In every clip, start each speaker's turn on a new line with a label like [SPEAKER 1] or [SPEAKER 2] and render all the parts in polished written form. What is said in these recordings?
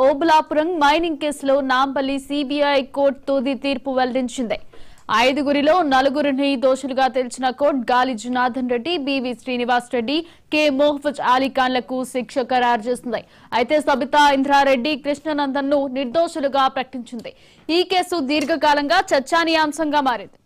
[SPEAKER 1] Obulapuram mining కేసులో Nampally CBI court తుది తీర్పు వెల్లడించింది. 5గురిలో 4గురిని దోషులుగా తేల్చిన కోర్టు గాలి జనార్దన్ రెడ్డి, బివి శ్రీనివాస్ రెడ్డి, కె మోహఫజ్ అలీఖాన్లకు శిక్ష ఖరారు చేసింది. అయితే సబితా ఇంద్రారెడ్డి, కృష్ణనందన్ ను నిర్దోషులుగా ప్రకటించింది. ఈ కేసు దీర్ఘకాలంగా చర్చానీయాంశంగా మారింది.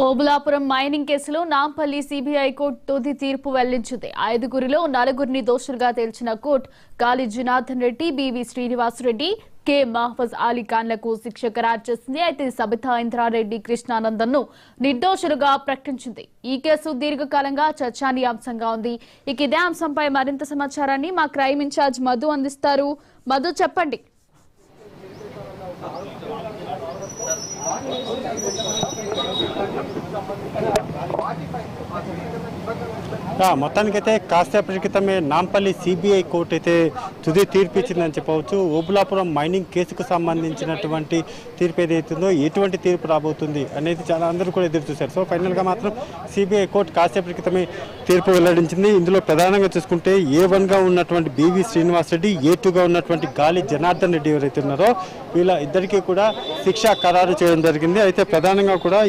[SPEAKER 1] ఓబులాపురం మైనింగ్ కేసులో నాంపల్లి సిబిఐ కోర్టు తుది తీర్పు వెల్లడించింది. 5గురిలో 4గురిని దోషులుగా తేల్చిన కోర్టు గాలి జనార్దన్ రెడ్డి, బివి శ్రీనివాస్ రెడ్డి, కె మోహఫజ్ అలీఖాన్లకు శిక్ష ఖరారు చేసింది. అయితే సబితా ఇంద్రారెడ్డి, కృష్ణానందన్ ను నిర్దోషులుగా ప్రకటించింది. ఈ కేసు దీర్ఘకాలంగా చర్చానీయాంశంగా ఉంది. ఇక ఇదే అంశంపై మరింత సమాచారాన్ని మా క్రైమ్ ఇన్ఛార్జ్ మధు అందిస్తారు. మధు, చెప్పండి.
[SPEAKER 2] మొత్తానికైతే కాసేపటి క్రితమే నాంపల్లి సిబిఐ కోర్టు అయితే తుది తీర్పు ఇచ్చిందని చెప్పవచ్చు. ఓబులాపురం మైనింగ్ కేసుకు సంబంధించినటువంటి తీర్పు ఏదైతుందో ఎటువంటి తీర్పు రాబోతుంది అనేది చాలా అందరూ కూడా ఎదురు చూశారు. సో ఫైనల్గా మాత్రం సిబిఐ కోర్టు కాసేపటి క్రితమే తీర్పు వెల్లడించింది. ఇందులో ప్రధానంగా చూసుకుంటే ఏ1గా ఉన్నటువంటి బివి శ్రీనివాస్ రెడ్డి, ఏ2గా ఉన్నటువంటి గాలి జనార్దన్ రెడ్డి ఎవరైతే ఉన్నారో వీళ్ళ ఇద్దరికీ కూడా శిక్ష ఖరారు చేయడం జరిగింది. అయితే ప్రధానంగా కూడా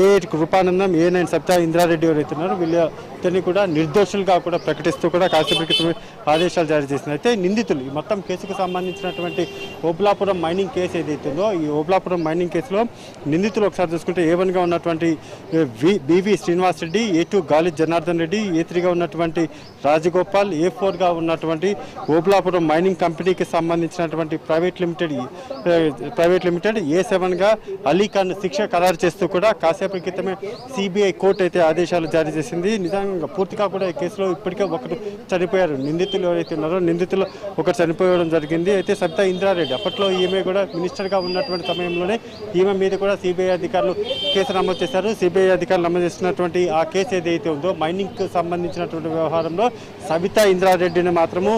[SPEAKER 2] ఏ కృపానందం, ఏ9 సబితా ఇంద్రారెడ్డి ఎవరైతే ఉన్నారో వీళ్ళని కూడా నిర్దోషులుగా కూడా ప్రకటిస్తూ కూడా కాసేపటి క్రితమే ఆదేశాలు జారీ చేసింది. అయితే నిందితులు ఈ మొత్తం కేసుకు సంబంధించినటువంటి ఓబులాపురం మైనింగ్ కేసు ఏదైతుందో ఈ ఓబులాపురం మైనింగ్ కేసులో నిందితులు ఒకసారి చూసుకుంటే ఏ1గా ఉన్నటువంటి బివి శ్రీనివాస్ రెడ్డి, ఏ2 గాలి జనార్దన్ రెడ్డి, ఏ3గా ఉన్నటువంటి రాజగోపాల్, ఏ4గా ఉన్నటువంటి ఓబులాపురం మైనింగ్ కంపెనీకి సంబంధించినటువంటి ప్రైవేట్ లిమిటెడ్, ఏ7గా అలీఖాన్ శిక్ష ఖరారు చేస్తూ కూడా కాసేపటి క్రితమే సిబిఐ కోర్టు అయితే ఆదేశాలు జారీ చేసింది. నిజంగా పూర్తిగా కూడా ఈ కేసులో ఇప్పటికే ఒకరు చనిపోయారు. నిందితులు ఎవరైతే ఉన్నారో నిందితులు ఒకరు చనిపోవడం జరిగింది. అయితే సబితా ఇంద్రారెడ్డి అప్పట్లో ఈమె కూడా మినిస్టర్గా ఉన్నటువంటి సమయంలోనే ఈమె మీద కూడా సిబిఐ అధికారులు కేసు నమోదు చేశారు. సిబిఐ అధికారులు నమోదు చేసినటువంటి ఆ కేసు ఏదైతే ఉందో మైనింగ్కి సంబంధించినటువంటి వ్యవహారంలో సబితా ఇంద్రారెడ్డిని మాత్రము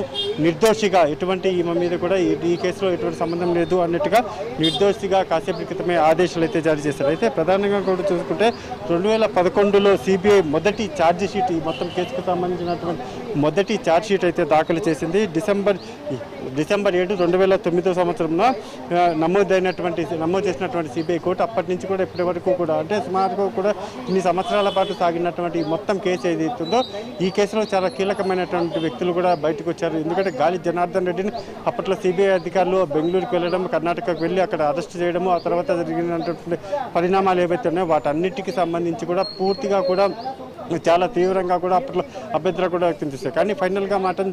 [SPEAKER 2] నిర్దోషిగా ఎటువంటి ఈమె మీద కూడా ఈ కేసులో ఎటువంటి సంబంధం లేదు అన్నట్టుగా నిర్దోషిగా కాసేపటి క్రితమే ఆదేశాలు అయితే జారీ చేశారు. అయితే ప్రధానంగా కూడా చూసుకుంటే 2011లో సిబిఐ మొదటి ఛార్జ్ షీట్ ఈ మొత్తం కేసుకు సంబంధించినటువంటి మొదటి ఛార్జ్ షీట్ అయితే దాఖలు చేసింది. డిసెంబర్ 7, 2009 సంవత్సరంలో నమోదు చేసినటువంటి సిబిఐ కోర్టు అప్పటి నుంచి కూడా ఇప్పటి వరకు కూడా అంటే సుమారుగా కూడా ఇన్ని సంవత్సరాల పాటు సాగినటువంటి మొత్తం కేసు ఏదైతుందో ఈ కేసులో చాలా కీలకమైనటువంటి వ్యక్తులు కూడా బయటకు వచ్చారు. ఎందుకంటే గాలి జనార్దన్ రెడ్డిని అప్పట్లో సిబిఐ అధికారులు బెంగళూరుకు వెళ్ళడం, కర్ణాటకకు వెళ్ళి అక్కడ అరెస్ట్ చేయడము, ఆ తర్వాత జరిగినటువంటి పరిణామాలు ఏవైతే ఉన్నాయో వాటన్నిటికీ సంబంధించి కూడా పూర్తిగా కూడా చాలా తీవ్రంగా కూడా అప్పట్లో అభ్యంతరం కూడా వ్యక్తం చేశారు. కానీ ఫైనల్గా మాత్రం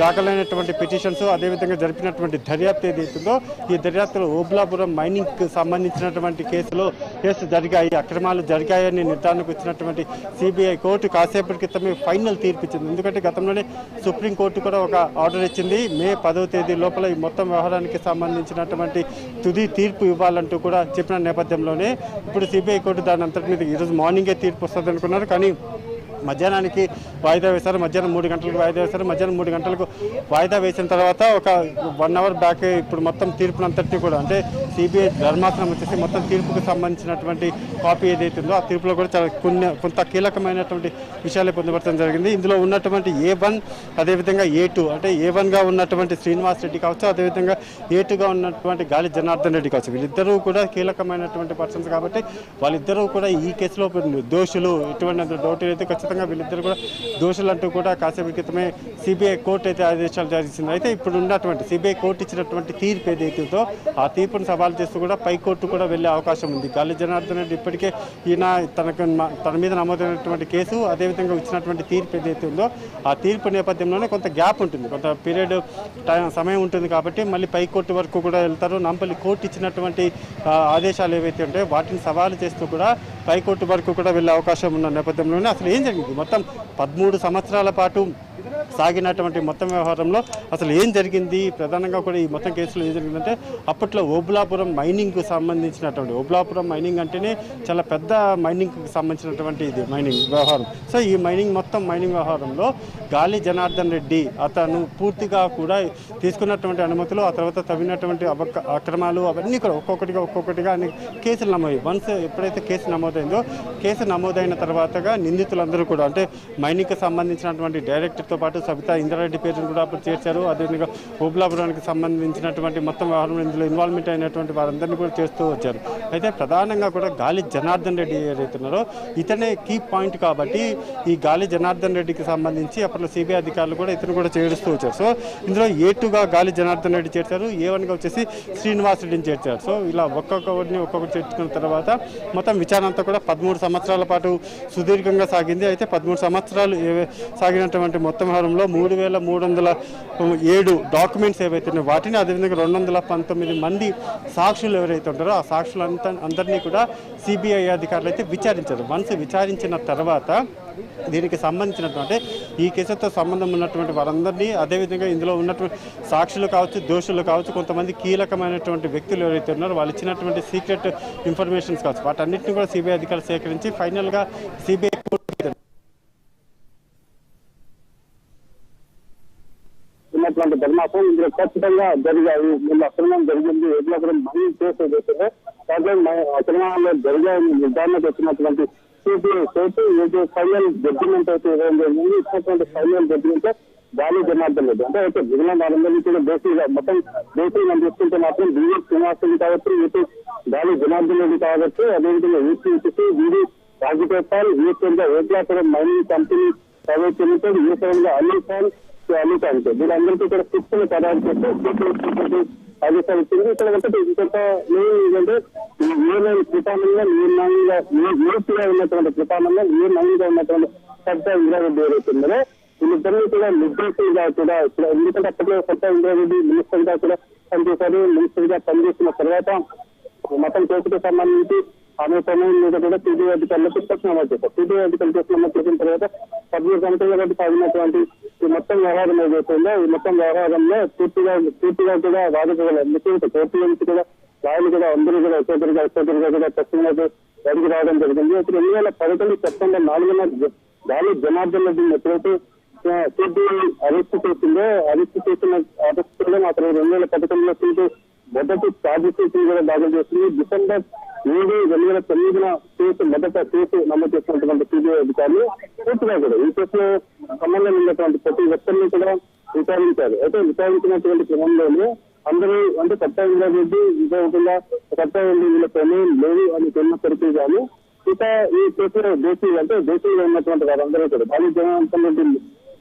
[SPEAKER 2] దాఖలైనటువంటి పిటిషన్స్ అదేవిధంగా జరిపినటువంటి దర్యాప్తు ఏదైతుందో ఈ దర్యాప్తులో ఓబులాపురం మైనింగ్కి సంబంధించినటువంటి కేసు జరిగాయి, అక్రమాలు జరిగాయని నిర్ధారణకు వచ్చినటువంటి సిబిఐ కోర్టు కాసేపటి క్రితమే ఫైనల్ తీర్పు ఇచ్చింది. ఎందుకంటే గతంలోనే సుప్రీంకోర్టు కూడా ఒక ఆర్డర్ ఇచ్చింది. మే 10వ తేదీ లోపల ఈ మొత్తం వ్యవహారానికి సంబంధించినటువంటి తుది తీర్పు ఇవ్వాలంటూ కూడా చెప్పిన నేపథ్యంలోనే ఇప్పుడు సిబిఐ కోర్టు దాని అంతటి మీద ఈరోజు మార్నింగే తీర్పు వస్తుంది అనుకున్నారు. కానీ మధ్యాహ్నానికి వాయిదా వేశారు. మధ్యాహ్నం 3 గంటలకు వాయిదా వేశారు. మధ్యాహ్నం 3 గంటలకు వాయిదా వేసిన తర్వాత ఒక 1 అవర్ బ్యాక్ ఇప్పుడు మొత్తం తీర్పునంతటినీ కూడా అంటే సిబిఐ ధర్మాసనం వచ్చేసి మొత్తం తీర్పుకు సంబంధించినటువంటి కాపీ ఏదైతుందో ఆ తీర్పులో కూడా చాలా కొంత కీలకమైనటువంటి విషయాలే పొందుపరచడం జరిగింది. ఇందులో ఉన్నటువంటి ఏ1 అదేవిధంగా ఏ2 అంటే ఏ1గా ఉన్నటువంటి శ్రీనివాస్ రెడ్డి కావచ్చు, అదేవిధంగా ఏ2గా ఉన్నటువంటి గాలి జనార్దన్ రెడ్డి కావచ్చు, వీళ్ళిద్దరూ కూడా కీలకమైనటువంటి పర్సన్స్ కాబట్టి వాళ్ళిద్దరూ కూడా ఈ కేసులో దోషులు ఎటువంటి డౌట్ అయితే ఖచ్చితంగా ఖచ్చితంగా వీళ్ళిద్దరు కూడా దోషులంటూ కూడా కాసేపు క్రితమే సిబిఐ కోర్టు అయితే ఆదేశాలు జారీ చేసింది. అయితే ఇప్పుడు ఉన్నటువంటి సిబిఐ కోర్టు ఇచ్చినటువంటి తీర్పు ఏదైతుందో ఆ తీర్పును సవాల్ చేస్తూ కూడా పై కోర్టు కూడా వెళ్లే అవకాశం ఉంది. గాలి జనార్దన్ రెడ్డి ఇప్పటికే ఈయన తన మీద నమోదైనటువంటి కేసు అదేవిధంగా ఇచ్చినటువంటి తీర్పు ఏదైతే ఉందో ఆ తీర్పు నేపథ్యంలోనే కొంత గ్యాప్ ఉంటుంది, కొంత పీరియడ్ సమయం ఉంటుంది కాబట్టి మళ్ళీ పై కోర్టు వరకు కూడా వెళ్తారు. నాంపల్లి కోర్టు ఇచ్చినటువంటి ఆదేశాలు ఏవైతే ఉంటాయో వాటిని సవాలు చేస్తూ కూడా పై కోర్టు వరకు కూడా వెళ్ళే అవకాశం ఉన్న నేపథ్యంలోనే అసలు ఏం జరిగింది, మొత్తం 13 సంవత్సరాల పాటు సాగినటువంటి మొత్తం వ్యవహారంలో అసలు ఏం జరిగింది, ప్రధానంగా కూడా ఈ మొత్తం కేసులో ఏం జరిగిందంటే అప్పట్లో ఓబులాపురం మైనింగ్కు సంబంధించినటువంటి ఓబులాపురం మైనింగ్ అంటేనే చాలా పెద్ద మైనింగ్కి సంబంధించినటువంటి ఇది మైనింగ్ వ్యవహారం. సో ఈ మొత్తం మైనింగ్ వ్యవహారంలో గాలి జనార్దన్ రెడ్డి అతను పూర్తిగా కూడా తీసుకున్నటువంటి అనుమతులు ఆ తర్వాత తవ్వినటువంటి అక్రమాలు అవన్నీ కూడా ఒక్కొక్కటిగా అన్ని కేసులు నమోదు. వన్స్ ఎప్పుడైతే కేసు నమోదైందో కేసు నమోదైన తర్వాతగా నిందితులందరూ కూడా అంటే మైనింగ్కి సంబంధించినటువంటి డైరెక్టర్తో పాటు సబితా ఇంద్రారెడ్డి పేరును కూడా అప్పుడు చేర్చారు. అదేవిధంగా ఓబులాపురానికి సంబంధించినటువంటి మొత్తం వ్యవహారంలో ఇందులో ఇన్వాల్వ్మెంట్ అయినటువంటి వారందరినీ కూడా చేస్తూ వచ్చారు. అయితే ప్రధానంగా కూడా గాలి జనార్దన్ రెడ్డి ఏదైతున్నారో ఇతనే కీ పాయింట్ కాబట్టి ఈ గాలి జనార్దన్ రెడ్డికి సంబంధించి అప్పట్లో సిబిఐ అధికారులు కూడా ఇతను కూడా చేరుస్తూ వచ్చారు. సో ఇందులో A2గా గాలి జనార్దన్ రెడ్డి చేర్చారు, A1గా వచ్చేసి శ్రీనివాస్ రెడ్డిని చేర్చారు. సో ఇలా ఒక్కొక్కటి చేర్చుకున్న తర్వాత మొత్తం విచారణ అంతా కూడా 13 సంవత్సరాల పాటు సుదీర్ఘంగా సాగింది. అయితే 13 సంవత్సరాలు సాగినటువంటి మొత్తం వ్యవహారంలో 3,307 డాక్యుమెంట్స్ ఏవైతే ఉన్నాయో వాటిని అదేవిధంగా 219 మంది సాక్షులు ఎవరైతే ఉంటారో ఆ సాక్షులంతా అందరినీ కూడా సిబిఐ అధికారులు అయితే విచారించారు. వన్స్ విచారించిన తర్వాత దీనికి సంబంధించినటువంటి ఈ కేసుతో సంబంధం ఉన్నటువంటి వారందరినీ అదేవిధంగా ఇందులో ఉన్నటువంటి సాక్షులు కావచ్చు, దోషులు కావచ్చు, కొంతమంది కీలకమైనటువంటి వ్యక్తులు ఎవరైతే ఉన్నారో వాళ్ళు ఇచ్చినటువంటి సీక్రెట్ ఇన్ఫర్మేషన్స్ కావచ్చు వాటన్నిటిని కూడా సిబిఐ అధికారులు సేకరించి ఫైనల్గా సిబిఐ
[SPEAKER 3] ఉన్నటువంటి ధర్మాసం ఇందులో ఖచ్చితంగా జరిగాయి. వీళ్ళు అక్రమం జరిగింది, ఓబులాపురం మైనింగ్ కేసు ఏదైతే అక్రమాల్లో జరిగాయని నిర్ధారణకు వచ్చినటువంటి సిబిఐ కోర్టు ఏదో ఫైనల్ జడ్జిమెంట్ అయితే ఇవ్వడం జరిగింది. ఇచ్చినటువంటి ఫైనల్ జడ్జిమెంట్ గాలి జనార్దన్ రెడ్డి అంటే అయితే మిగిలిన వారందరినీ కూడా దేశీగా మొత్తం దేశీయంగా చూసుకుంటే మాత్రం బిఎస్ శ్రీనివాసరెడ్డి కావచ్చు, ఇటు గాలి జనార్దన్ రెడ్డి కావచ్చు, అదేవిధంగా ఈసీ వీడి రాజగోపాల్, ఈసీగా Obulapuram mining company private limited, ఈసీగా అలీఖాన్ వీళ్ళందరికీ కూడా శిక్షణ ఖరారు చేసి ఆదేశాలు ఇచ్చింది. ఇక్కడ ఒకటి ఇంకొక ఏంటంటే ఏ కృపానంగా నిరుపుగా ఉన్నటువంటి కృపానంగా ఏ ఉన్నటువంటి సబితా ఇంద్రారెడ్డి ఏదైతుందో వీళ్ళిద్దరినీ కూడా నిర్దేశంగా కూడా ఎందుకంటే అప్పట్లో సబితా ఇంద్రారెడ్డి మినిస్టర్ గా కూడా పనిచేశారు. మినిస్టర్ గా పనిచేసిన తర్వాత మొత్తం కేసుకు సంబంధించి ఆమె సమయం మీద కూడా సిబిఐ అధికారులకు ప్రశ్న నమోదు చేశారు. సిబిఐ అధికారులు కేసు నమోదు చేసిన తర్వాత 13 సంవత్సరాల పాటు సాగినటువంటి ఈ మొత్తం వ్యవహారం ఏదైతుందో ఈ మొత్తం వ్యవహారంలో పూర్తిగా కూడా వాదికగల కోర్టు నుంచి కూడా లాయర్లు కూడా అందరూ కూడా ఒక్కొక్కరిగా కూడా ప్రశ్నగా బయటకు రావడం జరిగింది. ఇప్పుడు 2011 సెప్టెంబర్ 4న గాలి జనార్దన్ రెడ్డిని ఎప్పుడైతే సిబిఐ అరెస్ట్ చేసిందో అరెస్ట్ చేసిన మాత్రం 2011లో సిబిఐ మొదటి ఛార్జ్ షీట్ కూడా దాఖలు చేసింది. డిసెంబర్ 7, 2009 కేసు మొదట కేసు నమోదు చేసినటువంటి సిబిఐ అధికారులు పూర్తిగా కూడా ఈ కేసులో సంబంధం ఉన్నటువంటి ప్రతి ఒక్కరిని కూడా విచారించారు. అయితే విచారించినటువంటి క్రమంలోనే అందరూ అంటే సబితా ఇంద్రారెడ్డి విజయకుండా సబితా వీళ్ళ ప్రమేయం లేదు అని తెలిసినప్పటికీ కానీ ఇక ఈ కేసులో దేశీయంగా ఉన్నటువంటి వారందరూ కూడా గాలి జనార్దన్ రెడ్డి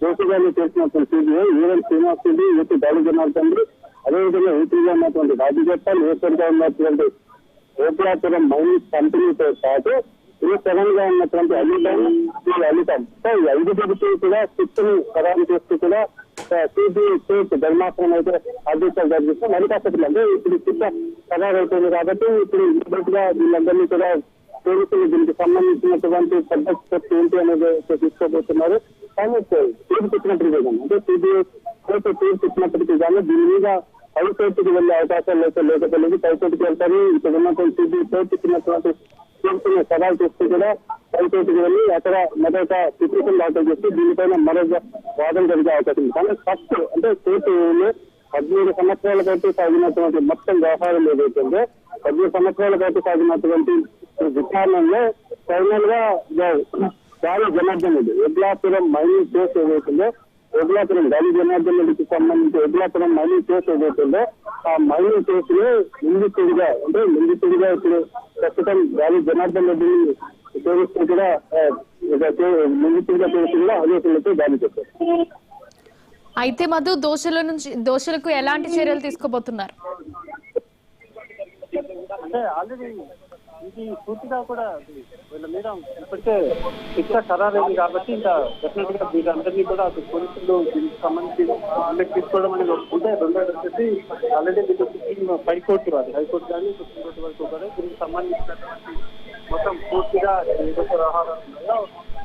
[SPEAKER 3] దోషిగానే చేసినటువంటి సిబిఐ శ్రీనివాస్ రెడ్డి, ఏపీ గాలి జనార్దన్ రెడ్డి, అదేవిధంగా ఏపీగా ఉన్నటువంటి రాజగోపాల్, ఏపీగా ఉన్నటువంటి ఓబులాపురం మైనింగ్ కంపెనీతో పాటు E7 గా ఉన్నటువంటి అలీఖాన్ సో ఈ 5 కూడా శిక్షను ఖరారు చేస్తూ కూడా సిబిఐ కోర్టు ధర్మాసనం అయితే ఆదేశాలు జారీ చేస్తే మరి కాకపోతే అంటే ఇప్పుడు శిక్ష ఖరారు అవుతుంది కాబట్టి ఇప్పుడు ఇప్పటిగా వీళ్ళందరినీ కూడా పోలీసులు దీనికి సంబంధించినటువంటి పద్ధతి ఏంటి అనేది తీసుకోబోతున్నారు. కానీ తీర్పు ఇచ్చినప్పటికీ కానీ అంటే సిబిఐ కోర్టు తీర్పు ఇచ్చినప్పటికీ కానీ దీని మీద హైకోర్టుకి వెళ్లే అవకాశాలు అయితే లేకపోలేదు. హైకోర్టుకి వెళ్తారు. ఇక్కడ ఉన్నటువంటి సిబిఐ కోర్టు ఇచ్చినటువంటి తీర్పుని సవాల్ చేస్తూ కూడా హైకోర్టుకి వెళ్ళి అక్కడ మరొక పిటిషన్ దాఖలు చేసి దీనిపైన మరొక వాదన జరిగే అవకాశం ఉంది. కానీ ఫస్ట్ అంటే కోర్టులో 13 సంవత్సరాల పాటు సాగినటువంటి మొత్తం వ్యవహారం ఏదైతుందో 13 సంవత్సరాల పాటు సాగినటువంటి విచారణలో ఫైనల్ గా గాలి జనార్దన్ రెడ్డి ఓబులాపురం మైనింగ్ కేసు ఏదైతుందో ఓబులాపురం గాలి జనార్దన్ రెడ్డికి సంబంధించి ఓబులాపురం మైనింగ్ కేసు ఏదైతుందో ఆ మైనింగ్ కేసులో నిందితుడిగా ఇప్పుడు ప్రస్తుతం గాలి జనార్దన్ రెడ్డిని పోలీసులు కూడా నిందితులుగా పోలీసులు ఆదేశాలతో దాడి చేశారు.
[SPEAKER 1] అయితే మధు, దోషులకు ఎలాంటి చర్యలు తీసుకోబోతున్నారు?
[SPEAKER 3] అంటే ఆల్రెడీ ఇది పూర్తిగా కూడా వీళ్ళ మీద ఇప్పటికే శిక్ష ఖరారైంది కాబట్టి ఇంకా డెఫినెట్ గా వీళ్ళందరినీ కూడా పోలీసులు దీనికి సంబంధించి తీసుకోవడం అనేది వస్తుంటే రెండోది వచ్చేసి ఆల్రెడీ వీళ్ళు హైకోర్టు కాదు, హైకోర్టు కానీ సుప్రీంకోర్టు వరకు కూడా దీనికి సంబంధించినటువంటి మొత్తం పూర్తిగా ఏదైతే వ్యవహారాలు ఉన్నాయో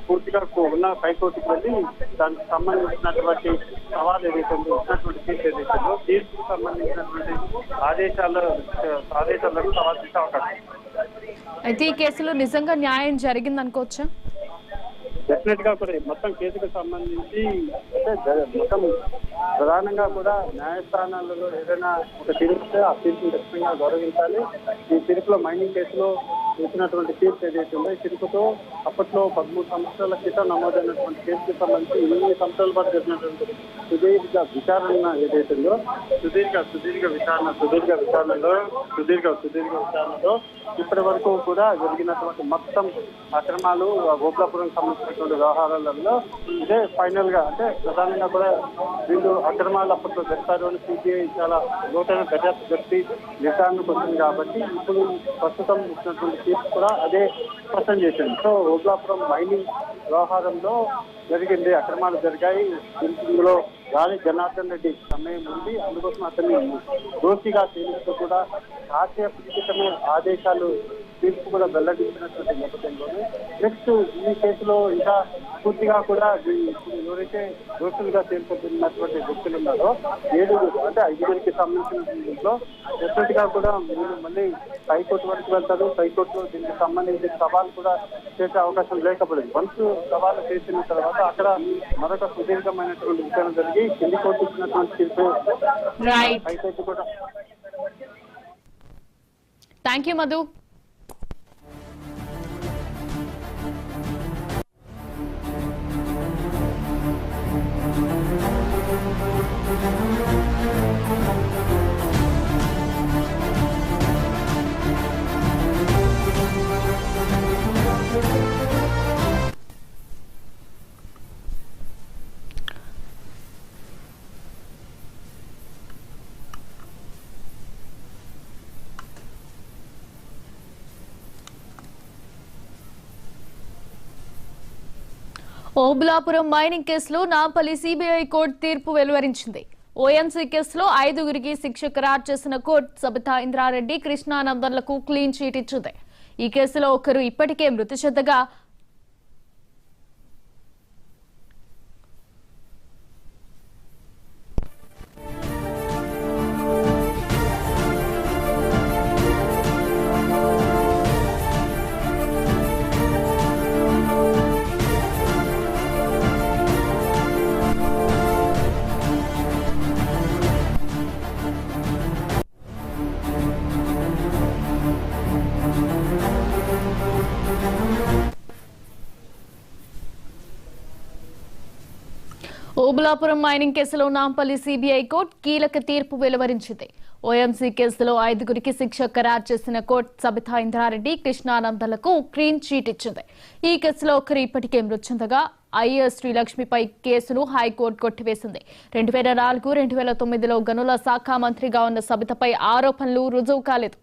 [SPEAKER 3] పూర్తిగా ఉన్న హైకోర్టుకు వెళ్ళి దానికి సంబంధించినటువంటి సవాల్ ఏదైతే ఉందో ఉన్నటువంటి తీర్పు ఏదైతే ఉందో తీర్పుకు సంబంధించినటువంటి ఆదేశాలను సవాల్ చేసే అవకాశం.
[SPEAKER 1] అయితే ఈ కేసులో నిజంగా న్యాయం జరిగింది అనుకోవచ్చా?
[SPEAKER 3] డెఫినెట్ గా కూడా మొత్తం కేసుకు సంబంధించి అంటే మొత్తం ప్రధానంగా కూడా న్యాయస్థానాలలో ఏదైనా ఒక తీర్పు ఆ తీర్పును ఖచ్చితంగా గౌరవించాలి. ఈ తీర్పులో మైనింగ్ కేసులో ఇచ్చినటువంటి తీర్పు ఏదైతే ఉందో ఈ తీర్పుతో అప్పట్లో 13 సంవత్సరాల క్రితం నమోదైనటువంటి కేసుకు సంబంధించి 8 సంవత్సరాల పాటు జరిగినటువంటి సుదీర్ఘ విచారణ ఏదైతే ఉందో సుదీర్ఘ విచారణలో ఇప్పటి వరకు కూడా జరిగినటువంటి మొత్తం అక్రమాలు గోపులాపురం సంబంధించినటువంటి వ్యవహారాలలో ఇదే ఫైనల్ గా అంటే ప్రధానంగా కూడా వీళ్ళు అక్రమాలు అప్పట్లో జరిపారు అని సిబిఐ చాలా లోతైన దర్యాప్తు జరిపి విచారణకు వచ్చింది కాబట్టి ఇప్పుడు ప్రస్తుతం ఇచ్చినటువంటి తీర్పు కూడా అదే స్పష్టం చేసింది. సో గోపులాపురం మైనింగ్ వ్యవహారంలో జరిగింది, అక్రమాలు జరిగాయి. ఇందులో గాలి జనార్దన్ రెడ్డి సమయం ఉంది, అందుకోసం అతన్ని దోషిగా తేలిస్తూ కూడా రాజ్యపూరితమే ఆదేశాలు తీర్పు కూడా వెల్లడించినటువంటి నేపథ్యంలోనే నెక్స్ట్ ఈ కేసులో ఇంకా పూర్తిగా కూడా ఎవరైతే దోషులుగా తేల్పబడినటువంటి వ్యక్తులు ఉన్నారో 7 అంటే 5 సంబంధించిన దీంట్లో డెఫినెట్ గా కూడా మీరు మళ్ళీ హైకోర్టు వరకు వెళ్తారు. హైకోర్టులో దీనికి సంబంధించిన సవాల్ కూడా చేసే అవకాశం లేకపోలేదు. వన్స్ సవాలు చేసిన తర్వాత అక్కడ మరొక సుదీర్ఘమైనటువంటి విచారణ జరిగి కింది కోర్టు ఇచ్చినటువంటి తీర్పు హైకోర్టు కూడా.
[SPEAKER 1] Thank you Madhu. Obulapuram mining కేసులో నాంపల్లి సిబిఐ కోర్టు తీర్పు వెలువరించింది. ఓఎంసీ కేసులో 5గురికి శిక్ష ఖరారు చేసిన court Sabitha Indra Reddy, కృష్ణానందన్లకు clean cheat ఇచ్చింది. ఈ కేసులో ఒకరు ఇప్పటికే మృతి చెందగా ఓబులాపురం మైనింగ్ కేసులో నాంపల్లి సిబిఐ కోర్టు కీలక తీర్పు వెలువరించింది. ఓఎంసీ కేసులో 5గురికి శిక్ష ఖరారు చేసిన court Sabitha Indra Reddy, కృష్ణానందన్లకు clean cheat ఇచ్చింది. ఈ కేసులో ఒకరు ఇప్పటికే మృతి చెందగా ఐఏఎస్ శ్రీలక్ష్మిపై కేసును హైకోర్టు కొట్టివేసింది. 2004-2009లో గనుల శాఖ మంత్రిగా ఉన్న సబితపై ఆరోపణలు రుజువు కాలేదు.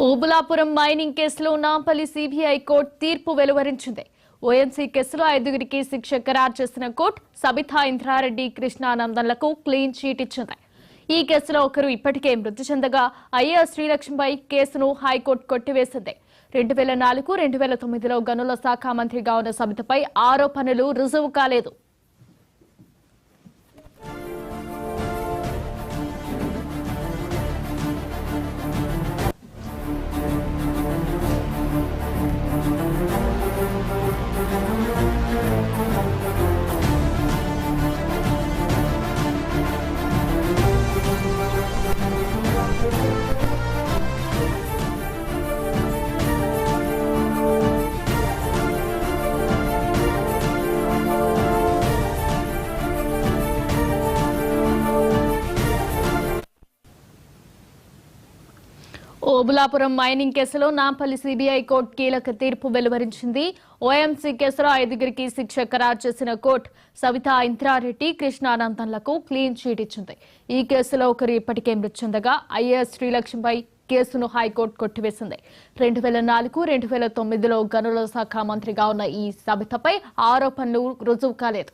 [SPEAKER 1] ఓబులాపురం మైనింగ్ కేసులో నాంపల్లి సిబిఐ కోర్టు తీర్పు వెలువరించింది. ఓఎంసీ కేసులో 5గురికి శిక్ష ఖరారు చేసిన court Sabitha Indra Reddy, కృష్ణానందన్లకు clean cheat ఇచ్చింది. ఈ కేసులో ఒకరు ఇప్పటికే మృతి చెందగా ఐఏఎస్ శ్రీలక్ష్మిపై కేసును హైకోర్టు కొట్టివేసింది. 2004-2009లో గనుల శాఖ మంత్రిగా ఉన్న సబితపై ఆరోపణలు రుజువు కాలేదు. ఓబులాపురం మైనింగ్ కేసులో నాంపల్లి సిబిఐ కోర్టు కీలక తీర్పు వెలువరించింది. ఓఎంసీ కేసులో 5గురికి శిక్ష ఖరారు చేసిన court Savitha Indra Reddy, కృష్ణానందన్లకు clean cheat ఇచ్చింది. ఈ కేసులో ఒకరు ఇప్పటికే మృతి చెందగా ఐఏఎస్ శ్రీలక్ష్మిపై కేసును హైకోర్టు కొట్టివేసింది. 2004-2009లో గనుల శాఖ మంత్రిగా ఉన్న ఈ సవితపై ఆరోపణలు రుజువు కాలేదు.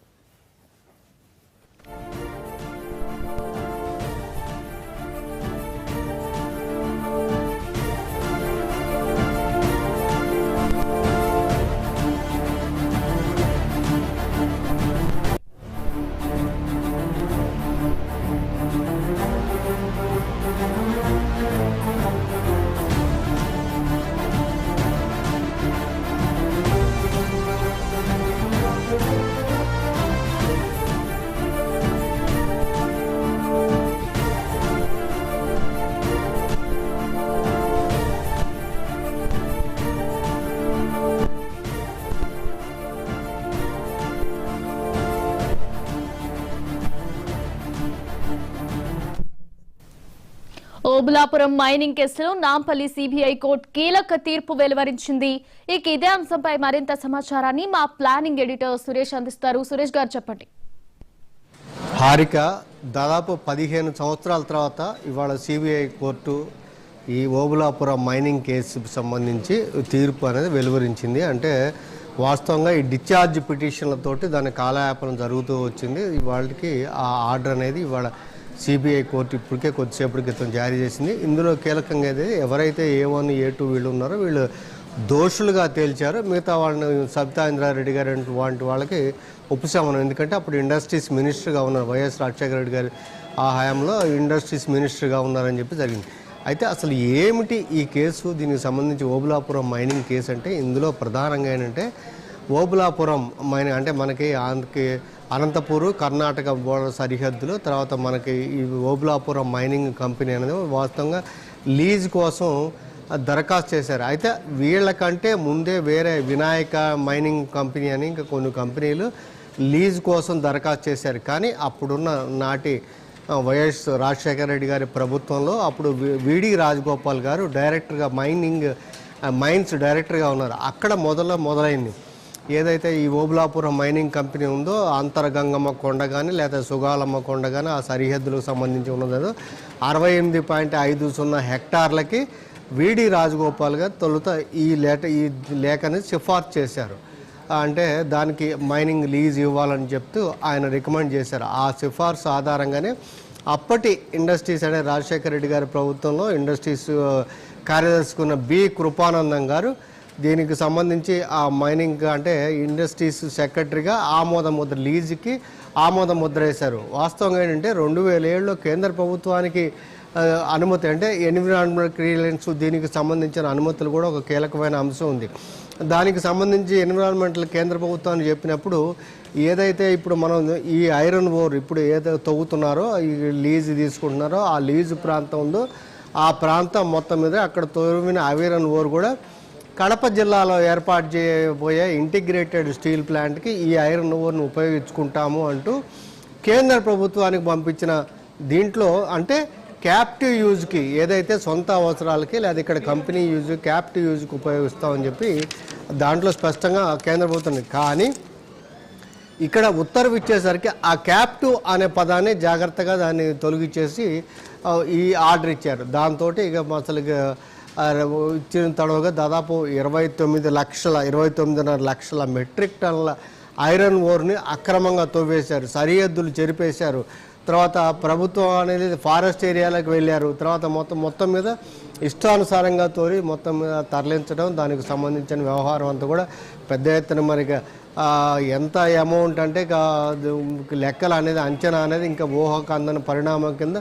[SPEAKER 1] ఓబులాపురం మైనింగ్ కేసులో నాంపల్లి సిబిఐ కోర్టు కీలక తీర్పు వెలువరించింది. ఇక ఇదే అంశంపై మరింత సమాచారాన్ని మా ప్లానింగ్ ఎడిటర్ సురేష్ అందిస్తారు. సురేష్ గారు చెప్పండి.
[SPEAKER 4] హారిక, దాదాపు 15 సంవత్సరాల తర్వాత ఇవాళ సిబిఐ కోర్టు ఈ ఓబులాపురం మైనింగ్ కేసుకు సంబంధించి తీర్పు అనేది వెలువరించింది. అంటే వాస్తవంగా ఈ డిశ్చార్జ్ పిటిషన్లతోటి దాని కాలయాపన జరుగుతూ వచ్చింది. ఇవాళకి ఆ ఆర్డర్ అనేది ఇవాళ సిబిఐ కోర్టు ఇప్పటికే కొద్దిసేపటి క్రితం జారీ చేసింది. ఇందులో కీలకంగా ఎవరైతే A1, A2 వీళ్ళు ఉన్నారో వీళ్ళు దోషులుగా తేల్చారు. మిగతా వాళ్ళని సబితా ఇంద్రారెడ్డి గారు వంటి వాళ్ళకి ఉపశమనం. ఎందుకంటే అప్పుడు ఇండస్ట్రీస్ మినిస్టర్గా ఉన్నారు, వైఎస్ రాజశేఖర రెడ్డి గారు ఆ హయాంలో ఇండస్ట్రీస్ మినిస్టర్గా ఉన్నారని చెప్పి జరిగింది. అయితే అసలు ఏమిటి ఈ కేసు, దీనికి సంబంధించి ఓబులాపురం మైనింగ్ కేసు అంటే ఇందులో ప్రధానంగా ఏంటంటే ఓబులాపురం మైనింగ్ అంటే మనకి అనంతపూర్ కర్ణాటక బోర్డర్ సరిహద్దులు, తర్వాత మనకి ఈ ఓబులాపురం మైనింగ్ కంపెనీ అనేది వాస్తవంగా లీజ్ కోసం దరఖాస్తు చేశారు. అయితే వీళ్ళకంటే ముందే వేరే వినాయక మైనింగ్ కంపెనీ అని ఇంకా కొన్ని కంపెనీలు లీజ్ కోసం దరఖాస్తు చేశారు. కానీ అప్పుడున్న నాటి వైఎస్ రాజశేఖర రెడ్డి గారి ప్రభుత్వంలో అప్పుడు విడి రాజగోపాల్ గారు డైరెక్టర్గా మైన్స్ డైరెక్టర్గా ఉన్నారు. అక్కడ మొదలైంది ఏదైతే ఈ ఓబులాపురం మైనింగ్ కంపెనీ ఉందో అంతరగంగమ్మ కొండ కానీ లేదా సుగాలమ్మ కొండ కానీ ఆ సరిహద్దులకు సంబంధించి ఉన్నదో 68.50 హెక్టార్లకి విడి రాజగోపాల్ గారు తొలుత ఈ లేఖని సిఫార్సు చేశారు. అంటే దానికి మైనింగ్ లీజ్ ఇవ్వాలని చెప్తూ ఆయన రికమెండ్ చేశారు. ఆ సిఫార్సు ఆధారంగానే అప్పటి ఇండస్ట్రీస్ అంటే రాజశేఖర రెడ్డి గారి ప్రభుత్వంలో ఇండస్ట్రీస్ కార్యదర్శి ఉన్న బి కృపానందం గారు దీనికి సంబంధించి ఆ మైనింగ్ అంటే ఇండస్ట్రీస్ సెక్రటరీగా లీజుకి ఆమోద ముద్ర వేశారు. వాస్తవంగా ఏంటంటే 2007లో కేంద్ర ప్రభుత్వానికి అనుమతి అంటే ఎన్విరాన్మెంటల్ క్లియరెన్స్ దీనికి సంబంధించిన అనుమతులు కూడా ఒక కీలకమైన అంశం ఉంది. దానికి సంబంధించి ఎన్విరాన్మెంటల్ కేంద్ర ప్రభుత్వాన్ని చెప్పినప్పుడు ఏదైతే ఇప్పుడు మనం ఈ ఐరన్ ఓర్ ఇప్పుడు ఏదైతే తవ్వుతున్నారో ఈ లీజు తీసుకుంటున్నారో ఆ లీజు ప్రాంతం ఉందో ఆ ప్రాంతం మొత్తం మీద అక్కడ తవ్విన ఐరన్ ఓర్ కూడా కడప జిల్లాలో ఏర్పాటు చేయబోయే ఇంటిగ్రేటెడ్ స్టీల్ ప్లాంట్కి ఈ ఐరన్ ఓర్ను ఉపయోగించుకుంటాము అంటూ కేంద్ర ప్రభుత్వానికి పంపించిన దీంట్లో అంటే క్యాప్టివ్ యూజ్కి ఏదైతే సొంత అవసరాలకి లేదా ఇక్కడ కంపెనీ యూజ్ క్యాప్టివ్ యూజ్కి ఉపయోగిస్తామని చెప్పి దాంట్లో స్పష్టంగా కేంద్ర ప్రభుత్వం. కానీ ఇక్కడ ఉత్తర్వు ఇచ్చేసరికి ఆ క్యాప్టివ్ అనే పదాన్ని జాగ్రత్తగా దాన్ని తొలగించేసి ఈ ఆర్డర్ ఇచ్చారు. దాంతో ఇక అసలు ఇచ్చిన తడవగా దాదాపు 29.5 లక్షల మెట్రిక్ టన్నుల ఐరన్ ఓర్ని అక్రమంగా తవ్వేశారు, సరిహద్దులు చెరిపేశారు. తర్వాత ప్రభుత్వం అనేది ఫారెస్ట్ ఏరియాలకు వెళ్ళారు. తర్వాత మొత్తం మీద ఇష్టానుసారంగా తోలి మొత్తం మీద తరలించడం, దానికి సంబంధించిన వ్యవహారం అంతా కూడా పెద్ద ఎత్తున మరి ఎంత అమౌంట్ అంటే లెక్కలు అనేది అంచనా అనేది ఇంకా ఊహకు అందని పరిణామం కింద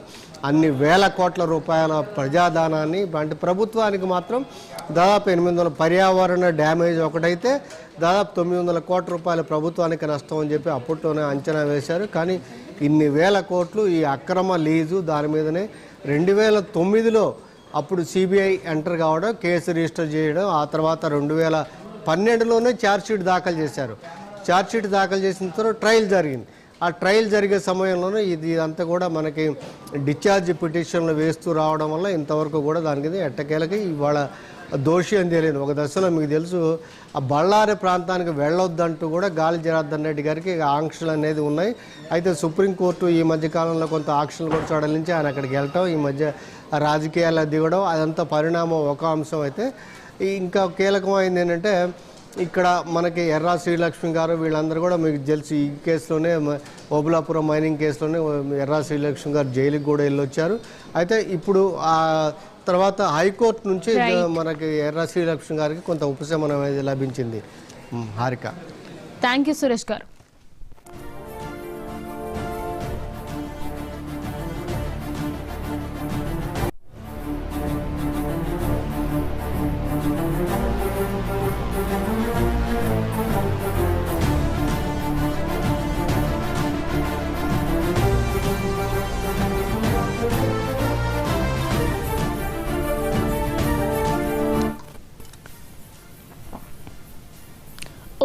[SPEAKER 4] అన్ని వేల కోట్ల రూపాయల ప్రజాదానాన్ని అంటే ప్రభుత్వానికి మాత్రం దాదాపు 800 పర్యావరణ డ్యామేజ్ ఒకటైతే దాదాపు 900 కోట్ల రూపాయల ప్రభుత్వానికి నష్టం అని చెప్పి అప్పట్లోనే అంచనా వేశారు. కానీ ఇన్ని వేల కోట్లు ఈ అక్రమ లీజు దాని మీదనే 2009లో అప్పుడు సిబిఐ ఎంటర్ కావడం, కేసు రిజిస్టర్ చేయడం, ఆ తర్వాత 2012లోనే ఛార్జ్షీట్ దాఖలు చేశారు. ఛార్జ్షీట్ దాఖలు చేసిన తర్వాత ట్రయల్ జరిగింది. ఆ ట్రయల్ జరిగే సమయంలోనే ఇదంతా కూడా మనకి డిశ్చార్జ్ పిటిషన్లు వేస్తూ రావడం వల్ల ఇంతవరకు కూడా దానికి ఎట్టకేలకి ఇవాళ దోషి అని తెలియదు. ఒక దశలో మీకు తెలుసు ఆ బళ్ళారి ప్రాంతానికి వెళ్ళొద్దంటూ కూడా గాలి జనార్దన్ రెడ్డి గారికి ఆంక్షలు అనేది ఉన్నాయి. అయితే సుప్రీంకోర్టు ఈ మధ్యకాలంలో కొంత ఆంక్షలు కూడా సడలించి ఆయన అక్కడికి వెళ్ళటం, ఈ మధ్య రాజకీయాల్లో దిగడం, అదంతా పరిణామం ఒక అంశం. అయితే ఇంకా కీలకమైంది ఏంటంటే ఇక్కడ మనకి ఎర్రా శ్రీలక్ష్మి గారు వీళ్ళందరూ కూడా మీకు తెలుసు ఈ కేసులోనే ఓబులాపురం మైనింగ్ కేసులోనే ఎర్రా శ్రీలక్ష్మి గారు జైలుకి కూడా వెళ్ళొచ్చారు. అయితే ఇప్పుడు ఆ తర్వాత హైకోర్టు నుంచి మనకి ఎర్రా శ్రీలక్ష్మి గారికి కొంత ఉపశమనం అనేది లభించింది. హారిక,
[SPEAKER 1] థ్యాంక్ యూ సురేష్ గారు.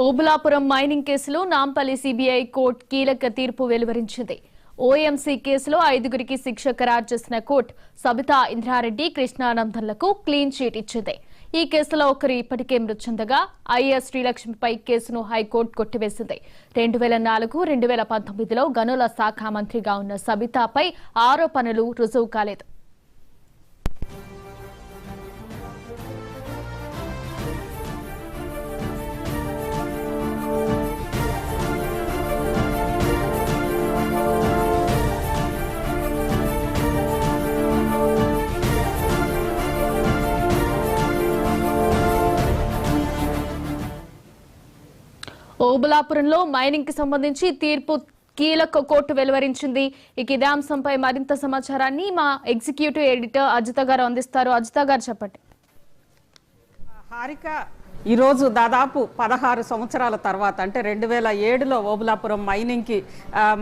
[SPEAKER 1] ఓబులాపురం మైనింగ్ కేసులో నాంపల్లి సిబిఐ కోర్టు కీలక తీర్పు వెలువరించింది. ఓఎంసీ కేసులో 5గురికి శిక్ష ఖరారు చేసిన court Sabitha Indra Reddy, కృష్ణానందన్లకు clean cheat ఇచ్చింది. ఈ కేసులో ఒకరు ఇప్పటికే మృతి చెందగా ఐఎస్ శ్రీలక్ష్మిపై కేసును హైకోర్టు కొట్టివేసింది. 2004-2019లో గనుల శాఖ మంత్రిగా ఉన్న సబితాపై ఆరోపణలు రుజువు కాలేదు. ఓబులాపురంలో మైనింగ్ కి సంబంధించి తీర్పు కీలక కోర్టు వెలువరించింది. ఇక ఇదే అంశంపై మరింత సమాచారాన్ని మా ఎగ్జిక్యూటివ్ ఎడిటర్ అజిత గారు అందిస్తారు. అజిత గారు చెప్పండి.
[SPEAKER 5] హారిక, ఈరోజు దాదాపు 16 సంవత్సరాల తర్వాత అంటే 2007లో ఓబులాపురం మైనింగ్కి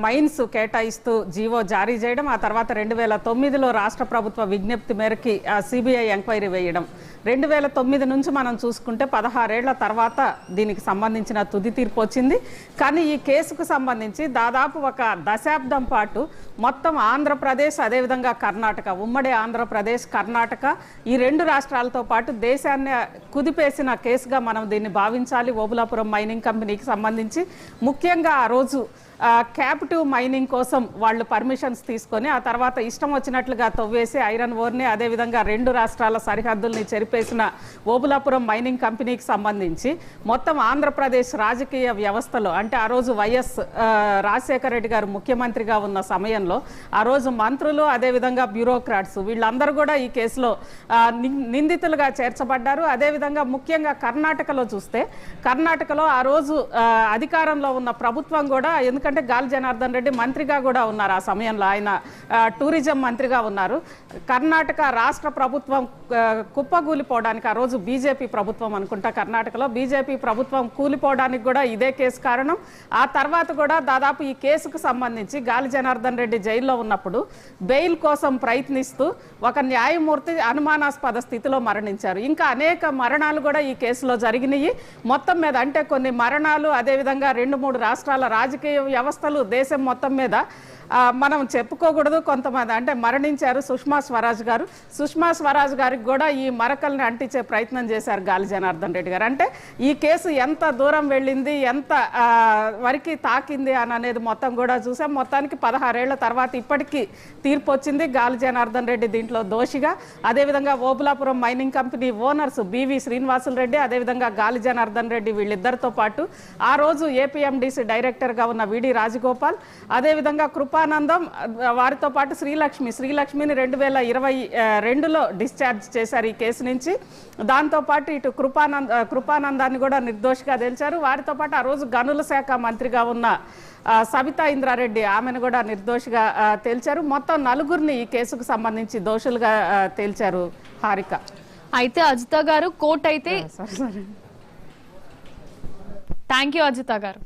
[SPEAKER 5] మైన్స్ కేటాయిస్తూ జీవో జారీ చేయడం, ఆ తర్వాత 2009లో రాష్ట్ర ప్రభుత్వ విజ్ఞప్తి మేరకి సిబిఐ ఎంక్వైరీ వేయడం, 2009 నుంచి మనం చూసుకుంటే 16 ఏళ్ల తర్వాత దీనికి సంబంధించిన తుది తీర్పు వచ్చింది. కానీ ఈ కేసుకు సంబంధించి దాదాపు ఒక దశాబ్దం పాటు మొత్తం ఆంధ్రప్రదేశ్, అదేవిధంగా కర్ణాటక, ఉమ్మడి ఆంధ్రప్రదేశ్, కర్ణాటక ఈ 2 రాష్ట్రాలతో పాటు దేశాన్ని కుదిపేసిన కేసుగా మనం దీన్ని భావించాలి. ఓబులాపురం మైనింగ్ కంపెనీకి సంబంధించి ముఖ్యంగా ఆ రోజు క్యాపిటివ్ మైనింగ్ కోసం వాళ్ళు పర్మిషన్స్ తీసుకొని ఆ తర్వాత ఇష్టం వచ్చినట్లుగా తవ్వేసి ఐరన్ ఓర్ని, అదేవిధంగా 2 రాష్ట్రాల సరిహద్దుల్ని చెరిపేసిన ఓబులాపురం మైనింగ్ కంపెనీకి సంబంధించి మొత్తం ఆంధ్రప్రదేశ్ రాజకీయ వ్యవస్థలో అంటే ఆ రోజు వైఎస్ రాజశేఖర రెడ్డి గారు ముఖ్యమంత్రిగా ఉన్న సమయంలో ఆ రోజు మంత్రులు, అదేవిధంగా బ్యూరోక్రాట్స్ వీళ్ళందరూ కూడా ఈ కేసులో నిందితులుగా చేర్చబడ్డారు. అదేవిధంగా ముఖ్యంగా కర్ణాటకలో చూస్తే కర్ణాటకలో ఆ రోజు అధికారంలో ఉన్న ప్రభుత్వం కూడా, ఎందుకంటే గాలి జనార్దన్ రెడ్డి మంత్రిగా కూడా ఉన్నారు ఆ సమయంలో, ఆయన టూరిజం మంత్రిగా ఉన్నారు. కర్ణాటక రాష్ట్ర ప్రభుత్వం కుప్పగూలిపోవడానికి ఆ రోజు బీజేపీ ప్రభుత్వం అనుకుంటా కర్ణాటకలో బీజేపీ ప్రభుత్వం కూలిపోవడానికి కూడా ఇదే కేసు కారణం. ఆ తర్వాత కూడా దాదాపు ఈ కేసుకు సంబంధించి గాలి జనార్దన్ రెడ్డి జైల్లో ఉన్నప్పుడు బెయిల్ కోసం ప్రయత్నిస్తూ ఒక న్యాయమూర్తి అనుమానాస్పద స్థితిలో మరణించారు. ఇంకా అనేక మరణాలు కూడా ఈ కేసులో జరిగినాయి. మొత్తం మీద అంటే కొన్ని మరణాలు, అదేవిధంగా 2-3 రాష్ట్రాల రాజకీయ వ్యవస్థలు దేశం మొత్తం మీద మనం చెప్పుకోకూడదు కొంతమంది అంటే మరణించారు. సుష్మా స్వరాజ్ గారు, సుష్మా స్వరాజ్ గారికి కూడా ఈ మరకల్ని అంటించే ప్రయత్నం చేశారు గాలి జనార్దన్ రెడ్డి గారు. అంటే ఈ కేసు ఎంత దూరం వెళ్ళింది, ఎంత వరకు తాకింది అని అనేది మొత్తం కూడా చూసాం. మొత్తానికి 16 ఏళ్ల తర్వాత ఇప్పటికీ తీర్పు వచ్చింది. గాలి జనార్దన్ రెడ్డి దీంట్లో దోషిగా, అదేవిధంగా Obulapuram mining company owners B V Srinivasulu Reddy, అదేవిధంగా గాలి జనార్దన్ రెడ్డి వీళ్ళిద్దరితో పాటు ఆ రోజు ఏపీఎండిసి డైరెక్టర్గా ఉన్న విడి రాజగోపాల్, అదేవిధంగా కృపానందం, వారితో పాటు శ్రీలక్ష్మిని 2022లో డిశ్చార్జ్ చేశారు ఈ కేసు నుంచి. దాంతోపాటు ఇటు కృపానందాన్ని కూడా నిర్దోషిగా తేల్చారు. వారితో పాటు ఆ రోజు గనుల శాఖ మంత్రిగా ఉన్న సబితా ఇంద్రారెడ్డి, ఆమెను కూడా నిర్దోషిగా తేల్చారు. మొత్తం 4గురిని ఈ కేసుకు సంబంధించి దోషులుగా తేల్చారు. హారిక,
[SPEAKER 1] అయితే అజిత గారు కోర్టు అయితే థ్యాంక్ యూ అజిత గారు.